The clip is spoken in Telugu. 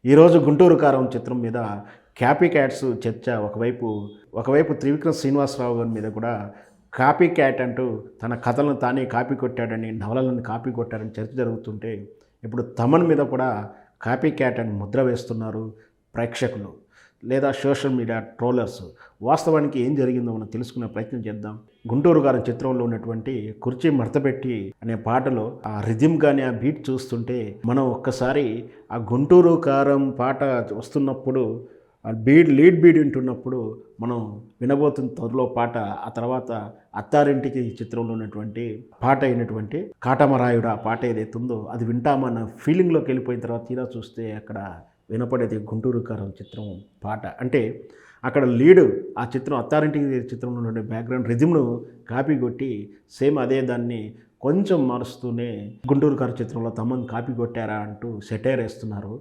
ఈరోజు 'గుంటూరు కారం' చిత్రం మీద క్యాపీ క్యాట్స్ చర్చ ఒకవైపు త్రివిక్రమ్ శ్రీనివాసరావు గారి మీద కూడా కాపీ క్యాట్ అంటూ తన కథలను తానే కాపీ కొట్టాడని, నవలలను కాపీ కొట్టాడని చర్చ జరుగుతుంటే, ఇప్పుడు తమన్ మీద కూడా కాపీ క్యాట్ అని ముద్ర వేస్తున్నారు ప్రేక్షకులు. లేదా సోషల్ మీడియా ట్రోలర్స్. వాస్తవానికి ఏం జరిగిందో మనం తెలుసుకునే ప్రయత్నం చేద్దాం. 'గుంటూరు కారం' చిత్రంలో ఉన్నటువంటి 'కుర్చీ మడతపెట్టి' అనే పాటలో ఆ రిథమ్ గాని, ఆ బీట్ చూస్తుంటే మనం ఒక్కసారి ఆ 'గుంటూరు కారం' పాట వస్తున్నప్పుడు ఆ లీడ్ బీట్ వింటున్నప్పుడు మనం వినబోతున్న త్వరలో పాట, ఆ తర్వాత 'అత్తారింటికి' చిత్రంలో ఉన్నటువంటి పాట అయినటువంటి 'కాటమరాయుడు' ఆ పాట ఏదైతే ఉందో అది వింటామన్న ఫీలింగ్‌లోకి వెళ్ళిపోయిన తర్వాత తీరా చూస్తే అక్కడ వినపడేది 'గుంటూరు కారం' చిత్రం పాట. అంటే అక్కడ లీడు ఆ చిత్రం 'అత్తారింటికి' చిత్రంలో ఉండే బ్యాక్‌గ్రౌండ్ రిథమ్‌ను కాపీ కొట్టి సేమ్ అదే దాన్ని కొంచెం మారుస్తూనే 'గుంటూరు కారం' చిత్రంలో తమన్ కాపీ కొట్టారా అంటూ సెటైర్ ఏస్తున్నారు.